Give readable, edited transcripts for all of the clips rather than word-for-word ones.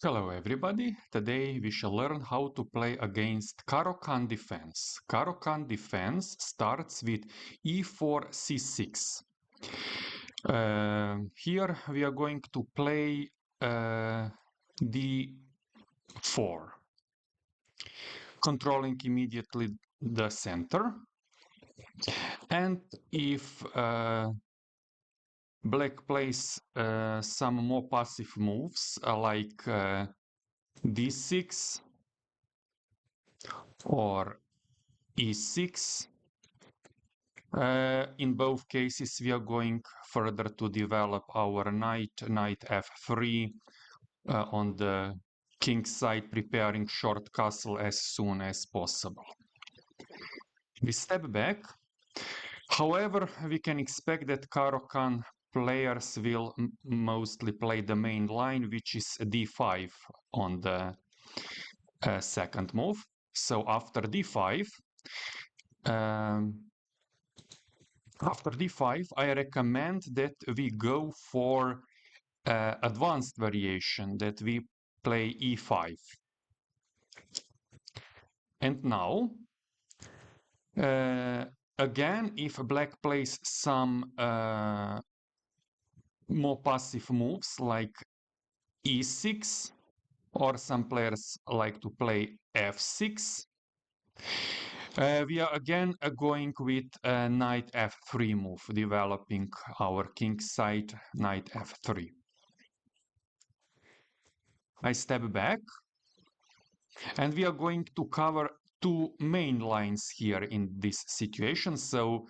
Hello everybody, today we shall learn how to play against Caro-Kann Defense. Caro-Kann Defense starts with e4 c6. Here we are going to play d4, controlling immediately the center. And if Black plays some more passive moves like d6 or e6. In both cases, we are going further to develop our knight f3 on the king side, preparing short castle as soon as possible. We step back. However, we can expect that Caro-Kann players will mostly play the main line, which is d5 on the second move. So after d5, I recommend that we go for advanced variation, that we play e5. And now, again, if Black plays some more passive moves like e6, or some players like to play f6, we are again going with a knight f3 move, developing our king side, knight f3. I step back, and we are going to cover two main lines here in this situation. So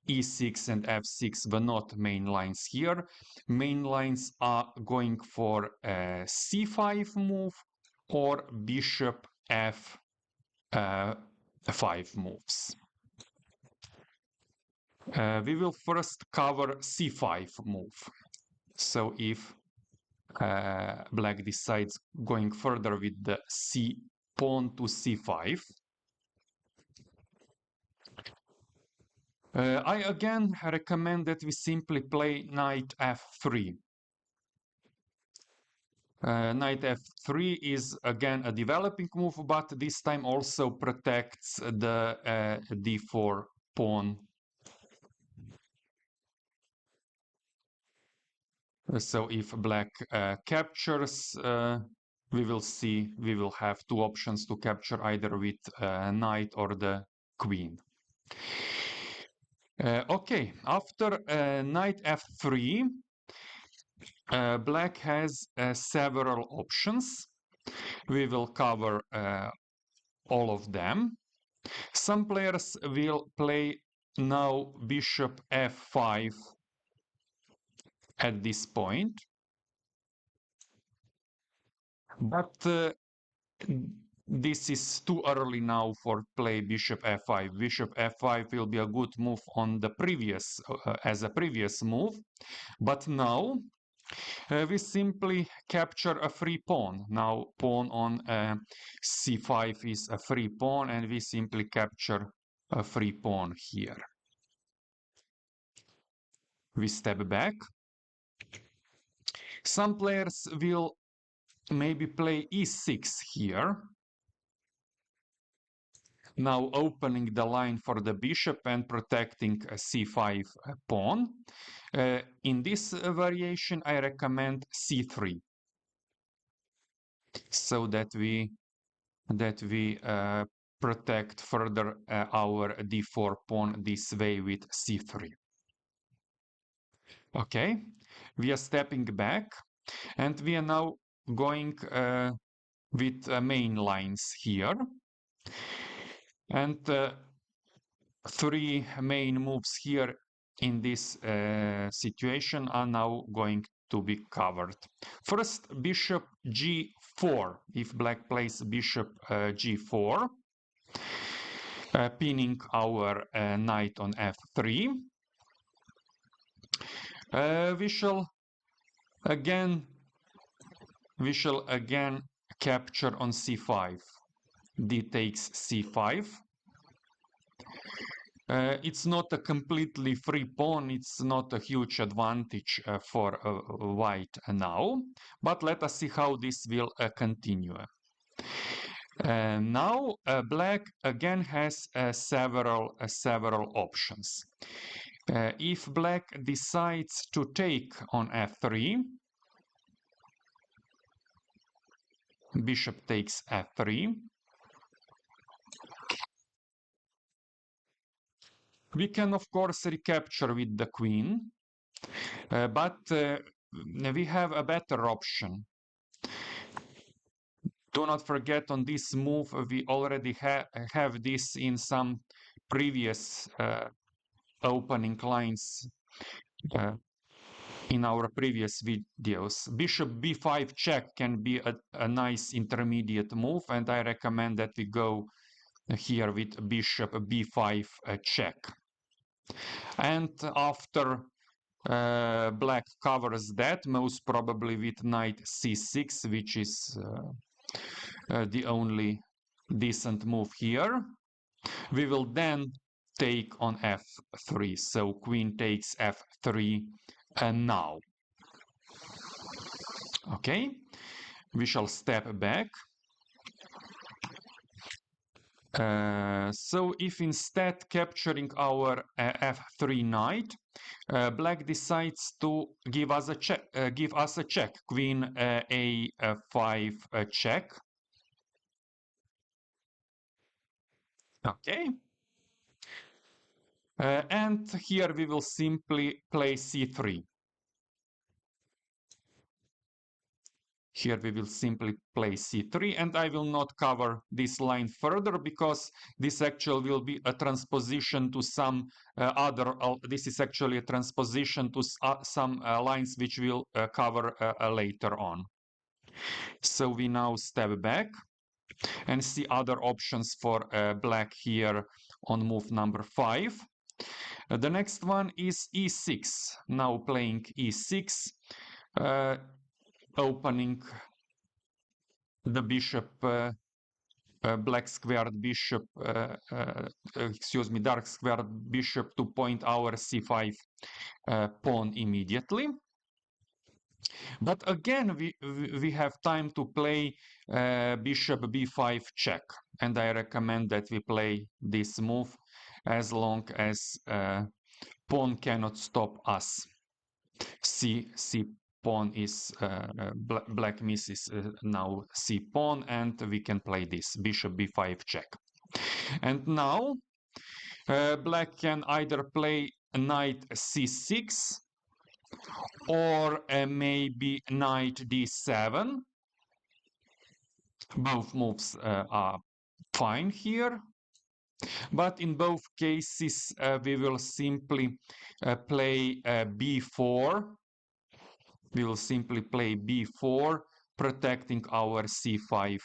e6 and f6 were not main lines here. Main lines are going for a c5 move or bishop f5 moves. We will first cover c5 move. So if Black decides going further with the c pawn to c5, I again recommend that we simply play knight f3. Knight f3 is again a developing move, but this time also protects the d4 pawn. So if Black captures, we will see we will have two options to capture, either with knight or the queen. Okay, after knight f3, Black has several options. We will cover all of them. Some players will play now bishop f5 at this point, but this is too early now for play bishop f5. Bishop f5 will be a good move on the previous as a previous move, but now we simply capture a free pawn. Now pawn on c5 is a free pawn, and we simply capture a free pawn here. We step back. Some players will maybe play e6 here, now opening the line for the bishop and protecting a c5 pawn. In this variation, I recommend c3, so that we protect further our d4 pawn this way with c3. Okay, we are stepping back, and we are now going with main lines here. And three main moves here in this situation are now going to be covered. First, bishop g4. If Black plays bishop g4, pinning our knight on f3, we shall again capture on c5. D takes c5. It's not a completely free pawn, it's not a huge advantage for white now, but let us see how this will continue. Now black again has several options. If black decides to take on f3, bishop takes f3. We can, of course, recapture with the queen, but we have a better option. Do not forget, on this move, we already have this in some previous opening lines in our previous videos. Bishop b5 check can be a nice intermediate move, and I recommend that we go here with bishop b5 check. And after black covers that, most probably with knight c6, which is the only decent move here, we will then take on f3. So queen takes f3 now. Okay, we shall step back. So if instead capturing our f3 knight, black decides to give us a check, queen a5 check. Okay. And here we will simply play c3. Here we will simply play c3, and I will not cover this line further because this actually will be a transposition to some this is actually a transposition to some lines which we'll cover later on. So we now step back and see other options for black here on move number 5. The next one is e6. Now playing e6. Opening the bishop, black squared bishop, excuse me, dark squared bishop to point our c5 pawn immediately. But again, we have time to play bishop b5 check, and I recommend that we play this move as long as pawn cannot stop us. C pawn is black misses now c pawn, and we can play this bishop b5 check. And now black can either play knight c6 or maybe knight d7. Both moves are fine here, but in both cases we will simply play b4. We will simply play b4, protecting our c5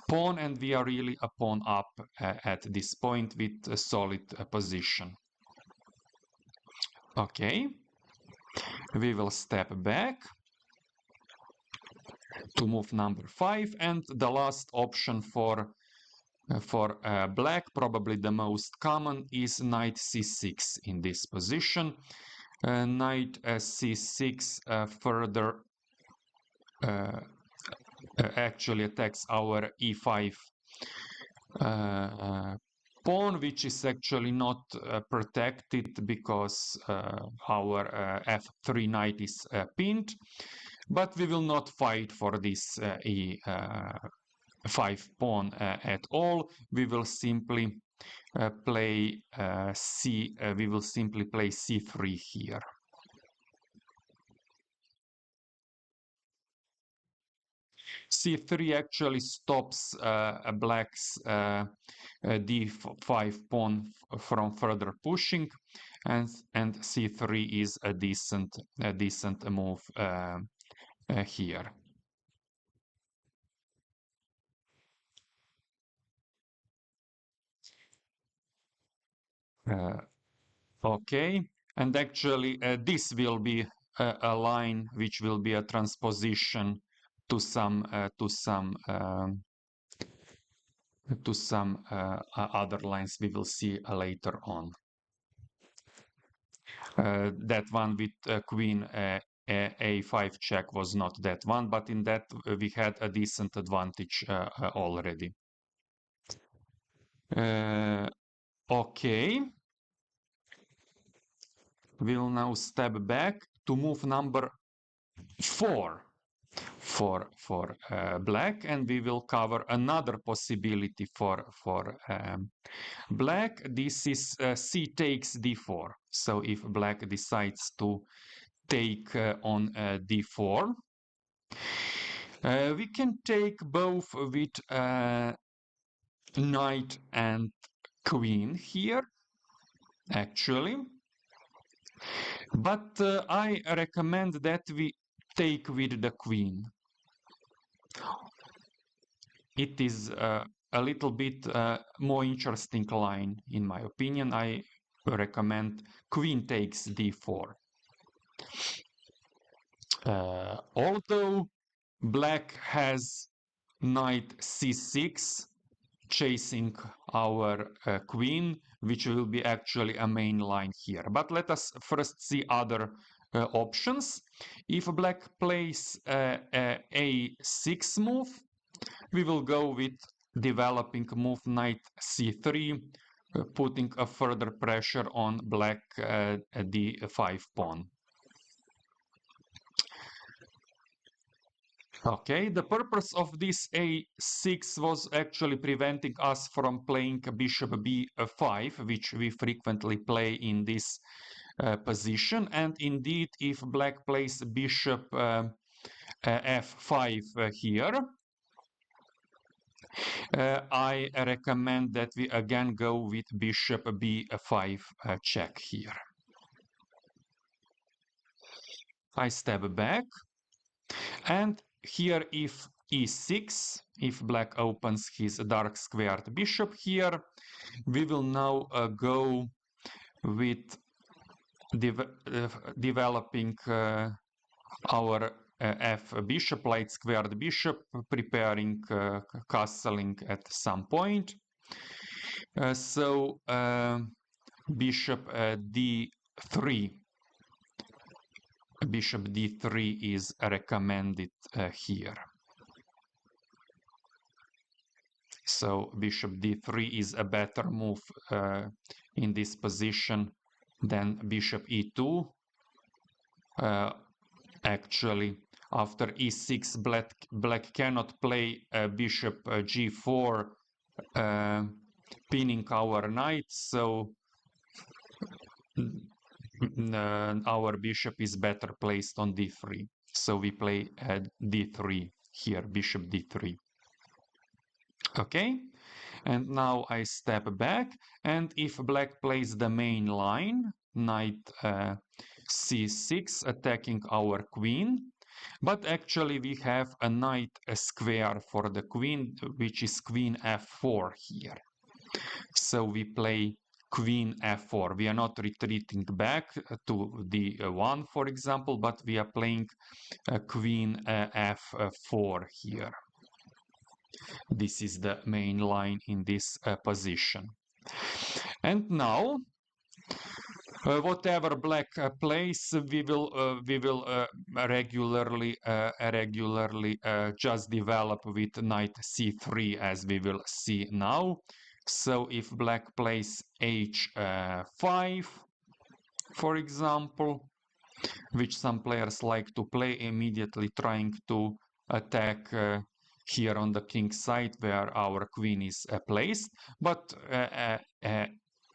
pawn, and we are really a pawn up at this point with a solid position. Okay, we will step back to move number 5, and the last option for black, probably the most common, is knight c6 in this position. Knight c6 further actually attacks our e5 pawn, which is actually not protected because our f3 knight is pinned, but we will not fight for this e5 pawn at all. We will simply play c3 here. c3 actually stops black's d5 pawn from further pushing, and c3 is a decent move here. Okay, and actually this will be a line which will be a transposition to some to some other lines we will see later on. That one with queen a5 check was not that one, but in that we had a decent advantage already. Okay. We'll now step back to move number 4 for black, and we will cover another possibility for black. This is c takes d4. So if black decides to take on d4, we can take both with knight and queen here, actually. But I recommend that we take with the queen. It is a little bit more interesting line, in my opinion. I recommend queen takes d4. Although black has knight c6 chasing our queen, which will be actually a main line here. But let us first see other options. If black plays a6 move, we will go with developing move knight c3, putting a further pressure on black d5 pawn. Okay, the purpose of this a6 was actually preventing us from playing bishop b5, which we frequently play in this position. And indeed, if black plays bishop f5 here, I recommend that we again go with bishop b5 check here. I step back, and here if e6, if black opens his dark squared bishop here, we will now go with developing our f bishop, light squared bishop, preparing castling at some point. So bishop d3. Bishop d3 is recommended here. So bishop d3 is a better move in this position than bishop e2. Actually, after e6, black cannot play bishop g4, pinning our knight, so our bishop is better placed on d3. So we play d3 here, bishop d3. Okay, and now I step back, and if black plays the main line, knight c6, attacking our queen, but actually we have a knight square for the queen, which is queen f4 here. So we play queen f4. We are not retreating back to d1, for example, but we are playing queen f4 here. This is the main line in this position. And now, whatever black plays, we will regularly just develop with knight c3, as we will see now. So if black plays h5, for example, which some players like to play, immediately trying to attack here on the king side where our queen is placed, but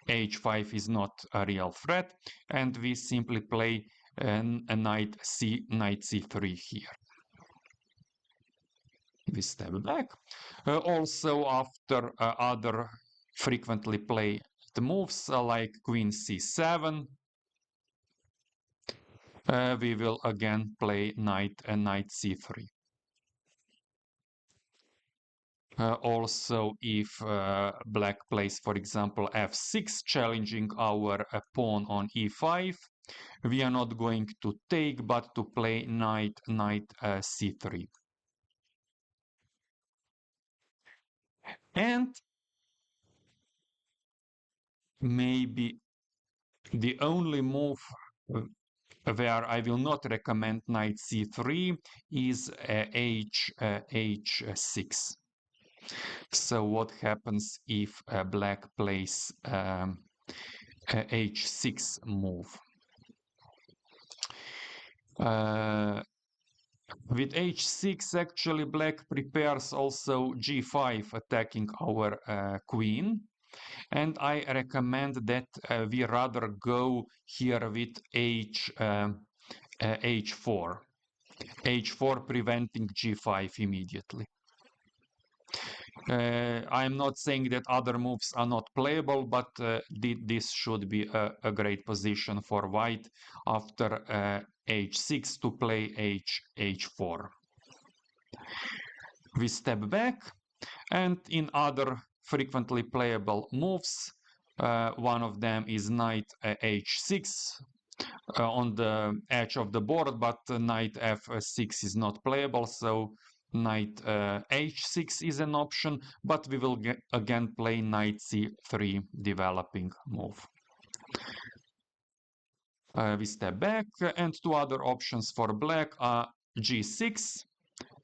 h5 is not a real threat, and we simply play a knight c3 here. We step back. Also, after other frequently played moves like queen c7, we will again play knight c3. Also, if black plays, for example, f6, challenging our pawn on e5, we are not going to take, but to play knight c3. And maybe the only move where I will not recommend knight c3 is h6. So what happens if black plays h6 move? With h6, actually, black prepares also g5, attacking our queen. And I recommend that we rather go here with h4. h4 preventing g5 immediately. I'm not saying that other moves are not playable, but this should be a great position for white after h6 to play h4. We step back, and in other frequently playable moves, one of them is knight h6 on the edge of the board, but knight f6 is not playable, so knight h6 is an option, but we will again play knight c3 developing move. We step back, and two other options for black are g6,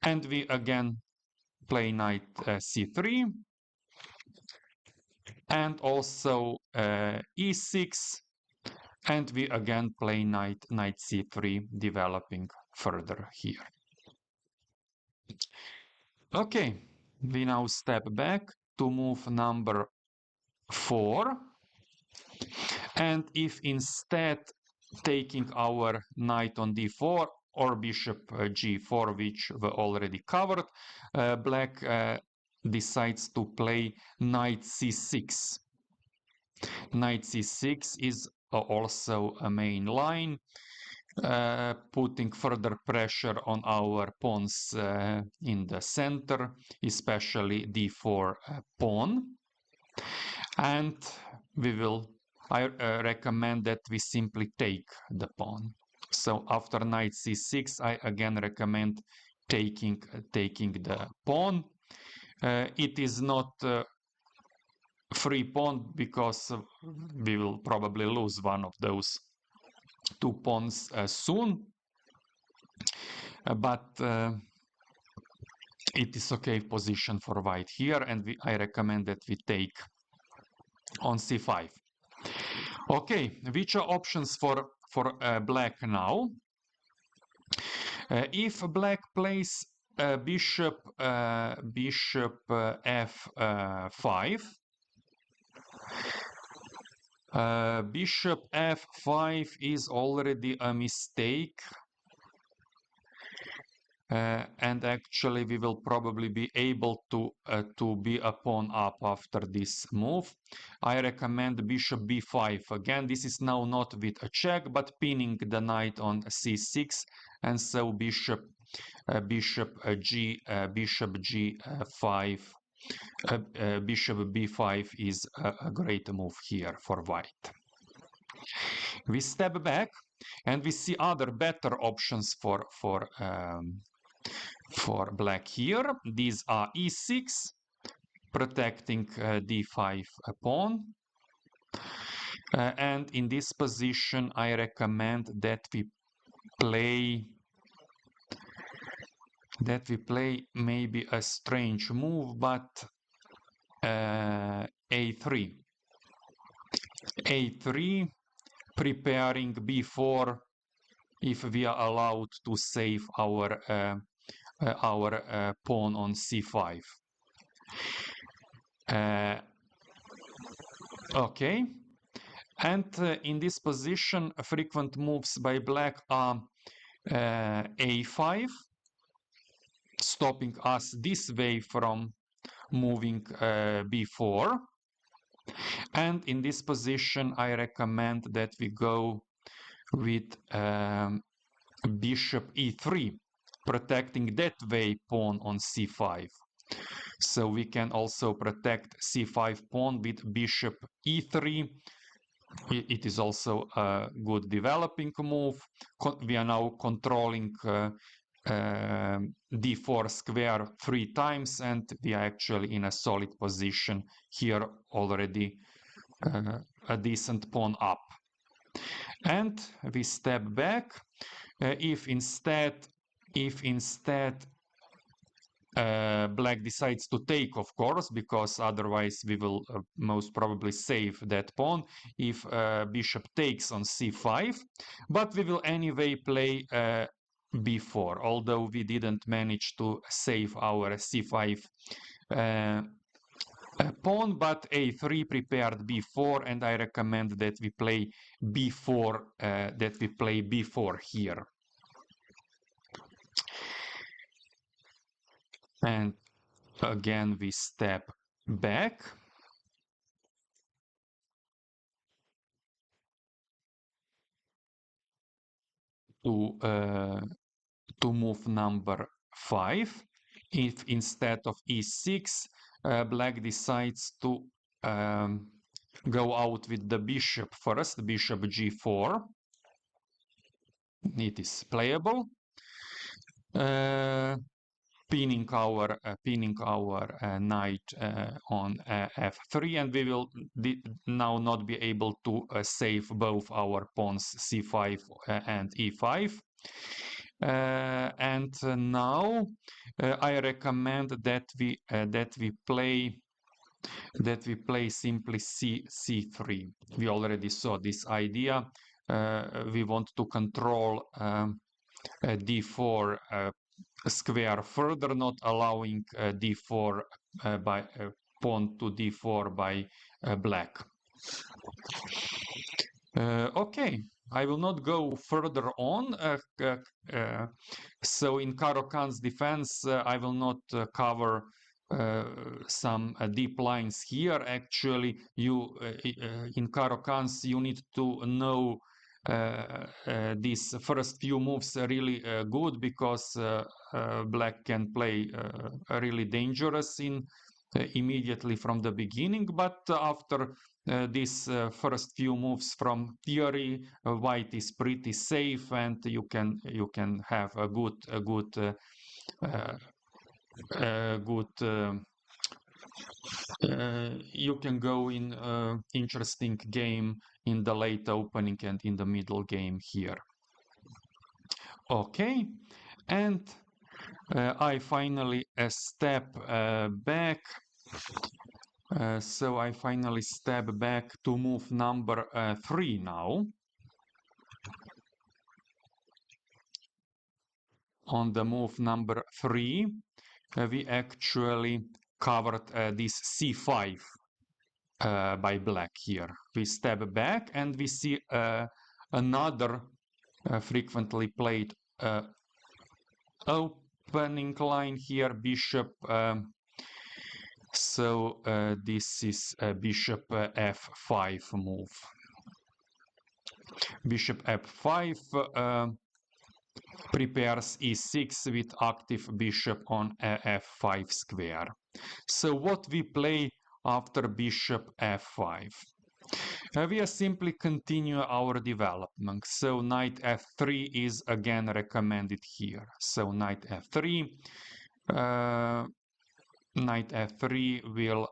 and we again play knight c3, and also e6, and we again play knight c3 developing further here. Okay, we now step back to move number 4, and if instead taking our knight on d4 or bishop g4, which were already covered, black decides to play knight c6. Knight c6 is also a main line, putting further pressure on our pawns in the center, especially d4 pawn. And I recommend that we simply take the pawn. So after knight c6, I again recommend taking the pawn. It is not free pawn because we will probably lose one of those two pawns soon, but it is okay position for white here, and I recommend that we take on c5. Okay, which are options for black now? If black plays bishop f5, bishop f5 is already a mistake, and actually we will probably be able to be a pawn up after this move. I recommend bishop b5 again. This is now not with a check, but pinning the knight on c6, and so bishop b5 is a great move here for white. We step back, and we see other better options for black here. These are e6, protecting d5 pawn. And in this position, I recommend that we play maybe a strange move, but a3. a3, preparing b4 if we are allowed to save our pawn on c5. Okay, and in this position, frequent moves by black are a5, stopping us this way from moving b4. And in this position, I recommend that we go with bishop e3, protecting that way pawn on c5. So we can also protect c5 pawn with bishop e3. It is also a good developing move. We are now controlling d4 square 3 times, and we are actually in a solid position here already, a decent pawn up. And we step back. If instead black decides to take, of course, because otherwise we will most probably save that pawn if bishop takes on c5, but we will anyway play b4, although we didn't manage to save our c5 pawn, but a3 prepared b4, and I recommend that we play b4 here. And again we step back to move number 5. If instead of e6 black decides to go out with the bishop first, bishop g4, it is playable. Pinning our knight on f3, and we will now not be able to save both our pawns c5 and e5. And now I recommend that we play simply c3. We already saw this idea. We want to control d4 square further, not allowing d4 by pawn to d4 by black. Okay, I will not go further on. So in Caro-Kann's defense, I will not cover some deep lines here. Actually, in Caro-Kann's you need to know these first few moves are really good, because black can play really dangerous immediately from the beginning, but after these first few moves from theory, white is pretty safe, and you can have a good you can go in interesting game in the late opening and in the middle game here. Okay, and I finally step back. So I finally step back to move number 3 now. On the move number 3, we actually covered this c5 by black here. We step back and we see another frequently played opening line here, bishop. So this is a bishop f5 move. Bishop f5 prepares e6 with active bishop on f5 square. So what we play after bishop f5? We simply continue our development. So knight f3 is again recommended here. So knight f3. Knight f3 will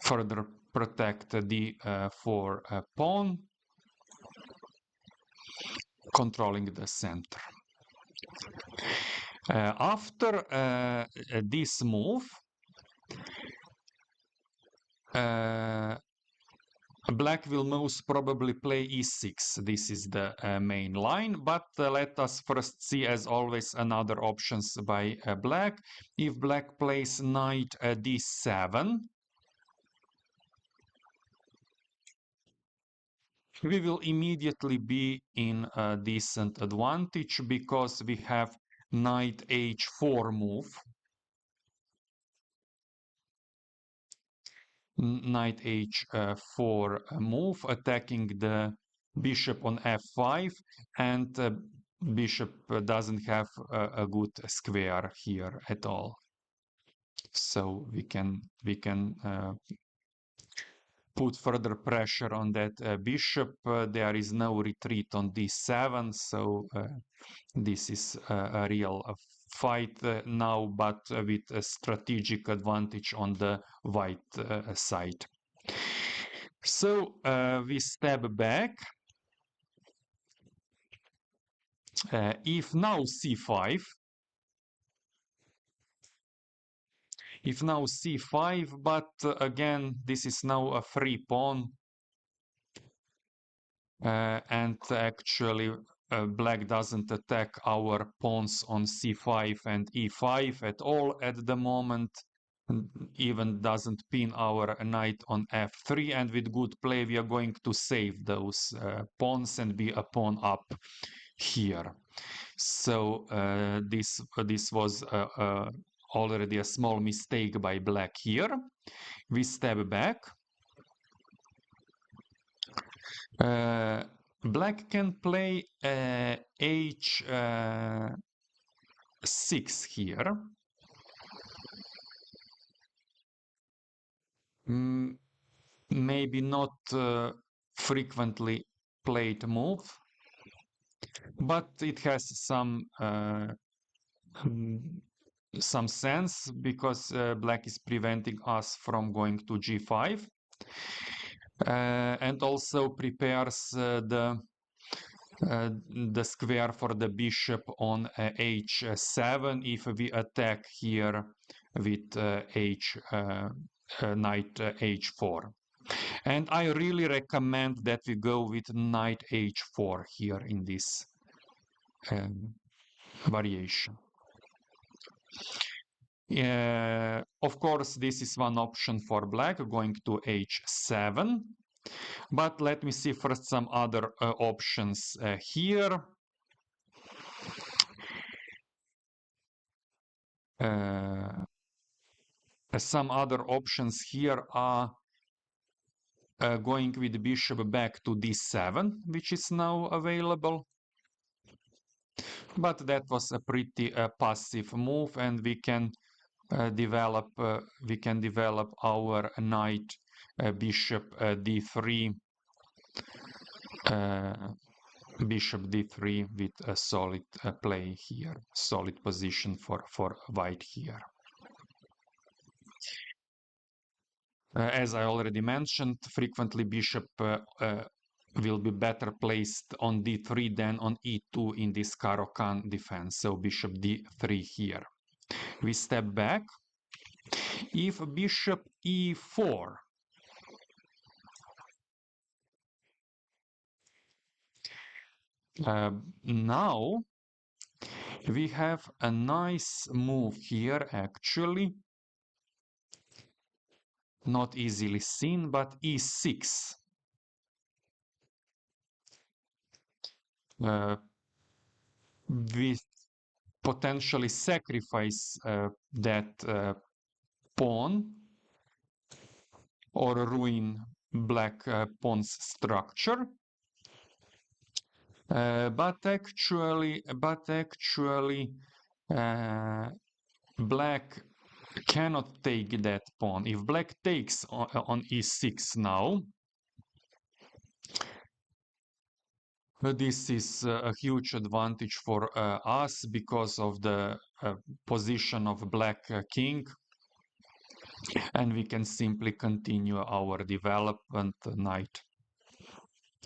further protect the d4 pawn, controlling the center. After this move, black will most probably play e6. This is the main line, but let us first see, as always, another options by black. If black plays knight d7, we will immediately be in a decent advantage, because we have knight h4 move. Knight h4 move, attacking the bishop on f5, and bishop doesn't have a good square here at all. So we can put further pressure on that bishop. There is no retreat on d7, so this is a real fight now, but with a strategic advantage on the white side. So we step back. If now c5, but again, this is now a free pawn, and actually black doesn't attack our pawns on c5 and e5 at all at the moment, even doesn't pin our knight on f3, and with good play we are going to save those pawns and be a pawn up here. So this was already a small mistake by black here. We step back. Black can play h6 here. Maybe not frequently played move, but it has some sense because black is preventing us from going to g5, and also prepares the square for the bishop on h7 if we attack here with knight h4. And I really recommend that we go with knight h4 here in this variation. Of course, this is one option for black, going to h7. But let me see first some other options here. Some other options here are going with bishop back to d7, which is now available. But that was a pretty passive move, and we can develop our knight bishop d3, bishop d3 with a solid play here, solid position for white here. As I already mentioned, frequently bishop will be better placed on d3 than on e2 in this Caro-Kann defense, so bishop d3 here. We step back. If bishop e4, now we have a nice move here, actually. Not easily seen, but e6. We potentially sacrifice that pawn or ruin black pawn's structure. But actually, black cannot take that pawn. If black takes on e6 now, this is a huge advantage for us because of the position of black king, and we can simply continue our development, knight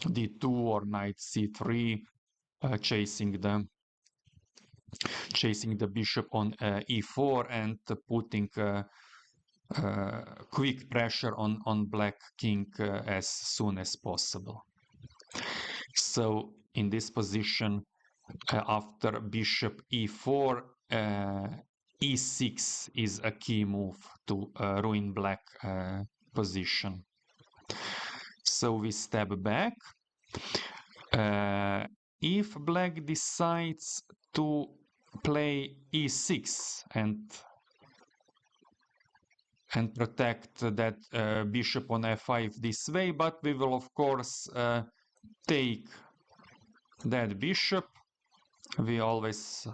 d2 or knight c3, chasing the bishop on e4 and putting quick pressure on black king as soon as possible. So in this position, after bishop e4, e6 is a key move to ruin black position. So we step back. If black decides to play e6 and protect that bishop on f5 this way, but we will of course take that bishop. We always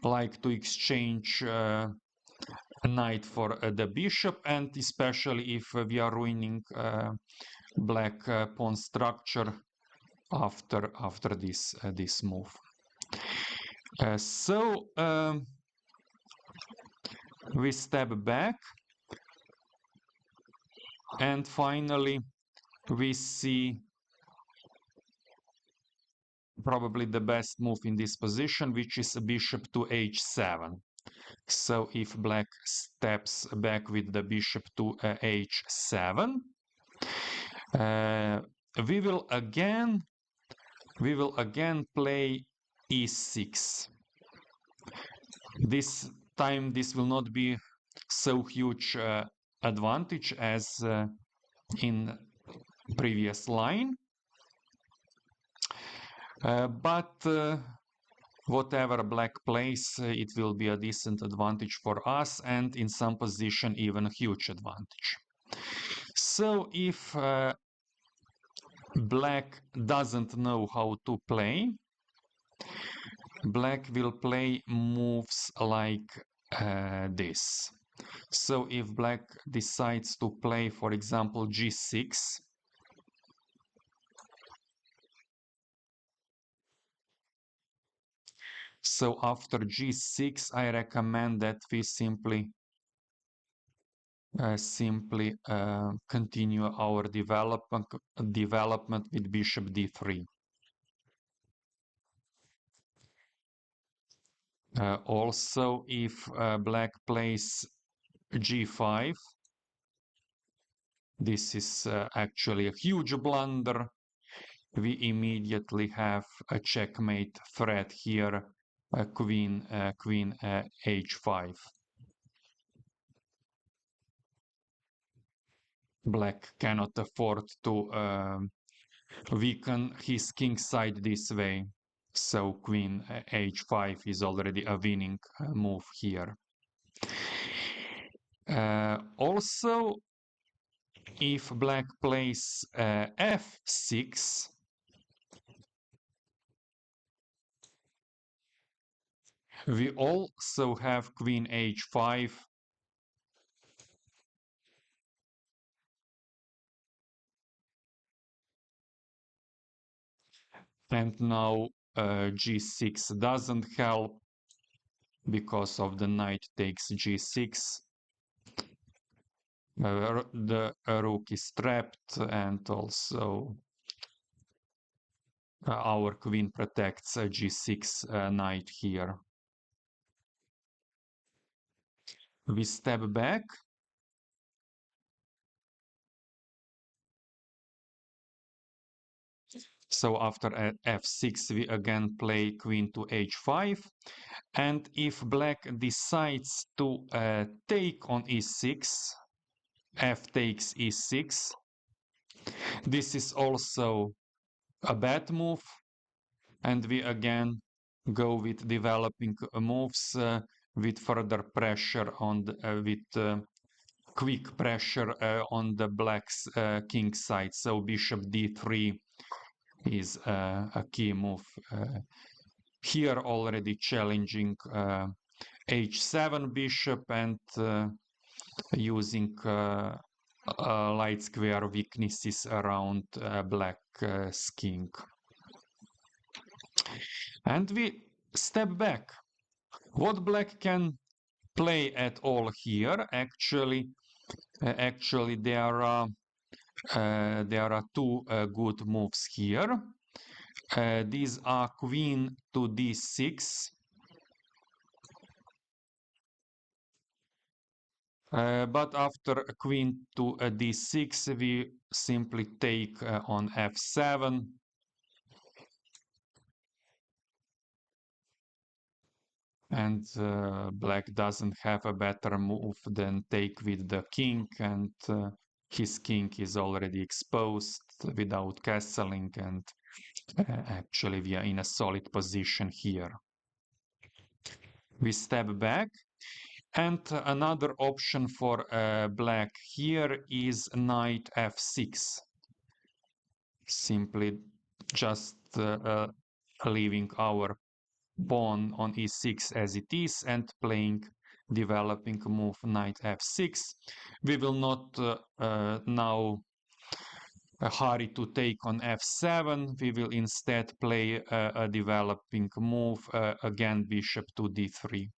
like to exchange knight for the bishop, and especially if we are ruining black pawn structure after this move. So we step back, and finally we see probably the best move in this position, which is bishop to h7. So if black steps back with the bishop to h7, we will again play e6. This time this will not be so huge advantage as in previous line, but whatever black plays, it will be a decent advantage for us, and in some position even a huge advantage. So if black doesn't know how to play, black will play moves like this. So if black decides to play, for example, g6, so after g6, I recommend that we simply continue our development with bishop d3. Also, if black plays g5, this is actually a huge blunder. We immediately have a checkmate threat here, queen h5. Black cannot afford to weaken his king side this way. So queen h5 is already a winning move here. Also, if black plays f6, we also have queen h5. And now g6 doesn't help because of the knight takes g6. The rook is trapped, and also our queen protects a g6 knight here. We step back. So after f6, we again play queen to h5. And if black decides to take on e6, f takes e6, this is also a bad move, and we again go with developing moves with further pressure on the, with quick pressure on the black's king side. So bishop d3 is a key move here, already challenging h7 bishop and using light square weaknesses around black's king. And we step back. What black can play at all here? Actually, there are two good moves here. These are queen to d6. But after queen to d6, we simply take on f7. And black doesn't have a better move than take with the king, and his king is already exposed without castling, and actually we are in a solid position here. We step back, and another option for black here is knight f6. Simply just leaving our pawn on e6 as it is and playing developing move knight f6. We will not now hurry to take on f7. We will instead play a developing move, again bishop to d3.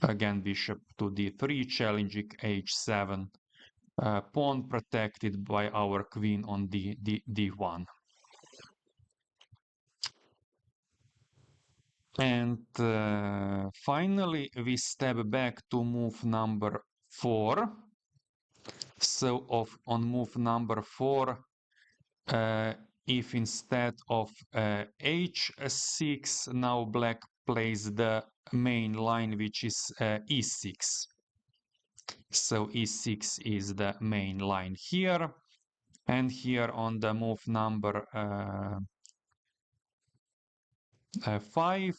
Again bishop to d3, challenging h7. Pawn protected by our queen on d1. And finally, we step back to move number 4. So on move number 4, if instead of h6, now black plays the main line, which is e6. So e6 is the main line here. And here on the move number 5,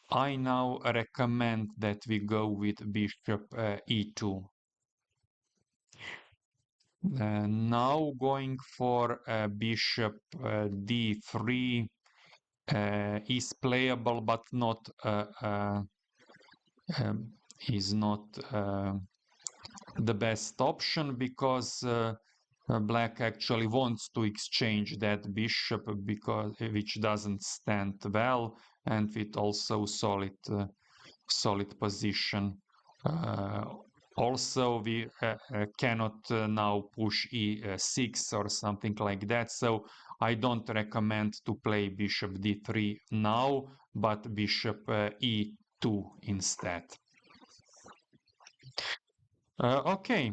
I now recommend that we go with bishop e2. Now going for bishop d3 is playable, but not is not the best option, because black actually wants to exchange that bishop, because which doesn't stand well, and with also solid position. Also, we cannot now push e6 or something like that, so I don't recommend to play bishop d3 now, but bishop e2 instead. Okay.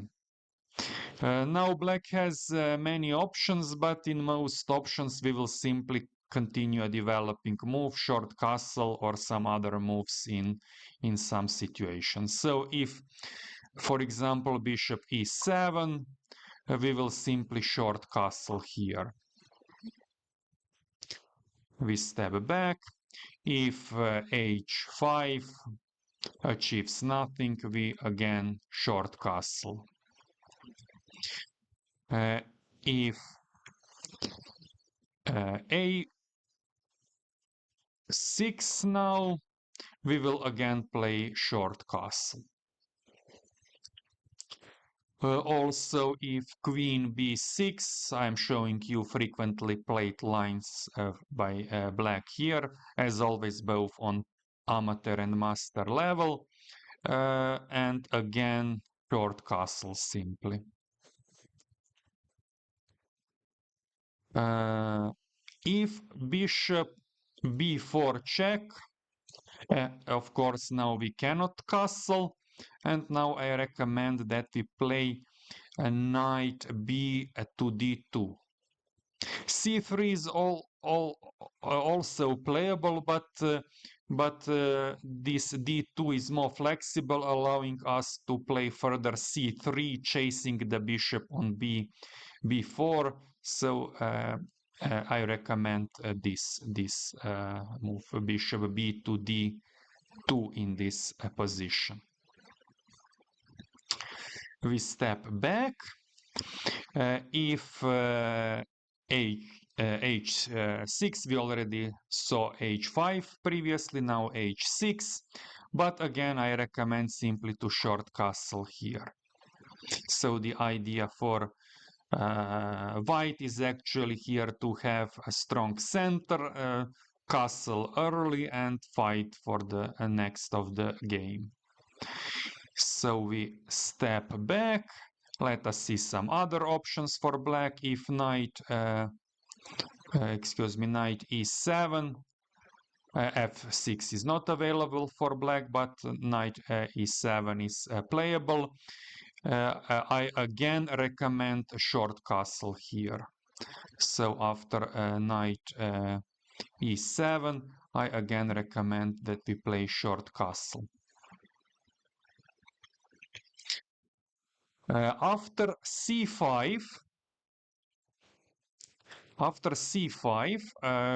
Now black has many options, but in most options we will simply continue a developing move, short castle, or some other moves in some situations. So if, for example, bishop e7, we will simply short castle here. We step back. If h5 achieves nothing, we again short castle. If a6 now, we will again play short castle. Also, if queen b6, I'm showing you frequently played lines by black here, as always both on amateur and master level, and again short castle simply. If bishop b4 check, of course now we cannot castle, and now I recommend that we play a knight b to d2. c3 is also playable, but this d2 is more flexible, allowing us to play further c3, chasing the bishop on b4. So I recommend this move, bishop b to d2 in this position. We step back. If h6, we already saw h5 previously, now h6, but again I recommend simply to short castle here. So the idea for white is actually here to have a strong center, castle early, and fight for the next of the game. So we step back. Let us see some other options for black. If knight, knight e7, f6 is not available for black, but knight e7 is playable. I again recommend a short castle here. So after knight e7, I again recommend that we play short castle. After c5,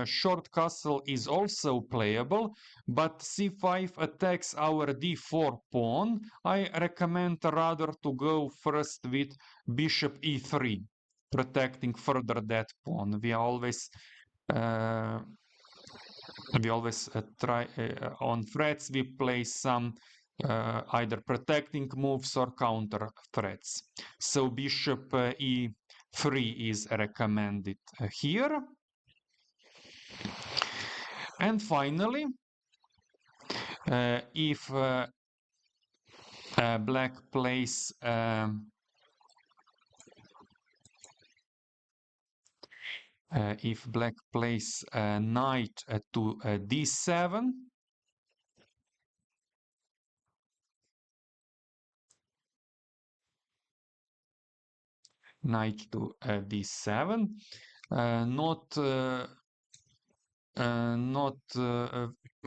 short castle is also playable, but c5 attacks our d4 pawn. I recommend rather to go first with bishop e3, protecting further that pawn. We are always we always try on threats we play some either protecting moves or counter threats. So bishop e3 is recommended here. And finally, if black plays knight to d7, knight to d7, not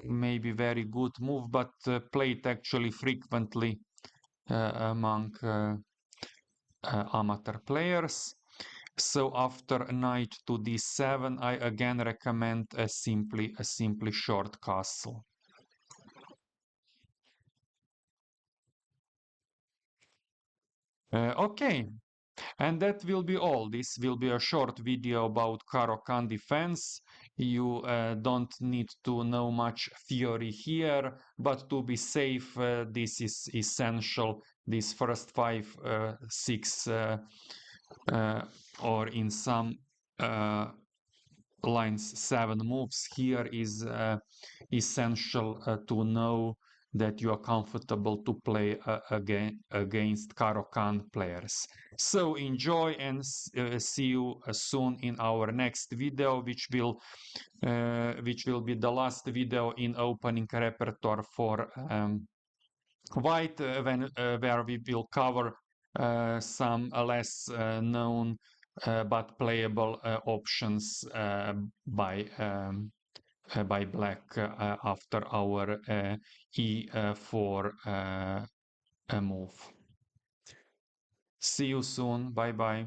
maybe very good move, but played actually frequently among amateur players. So after knight to d7, I again recommend a simply short castle. Okay, and that will be all. This will be a short video about Caro-Kann defense. You don't need to know much theory here, but to be safe, this is essential. These first 5, 6, or in some lines 7 moves here is essential to know that you are comfortable to play against Caro-Kann players. So enjoy and see you soon in our next video, which will be the last video in opening repertoire for white, where we will cover some less known but playable options by black after our e4 move. See you soon. Bye bye.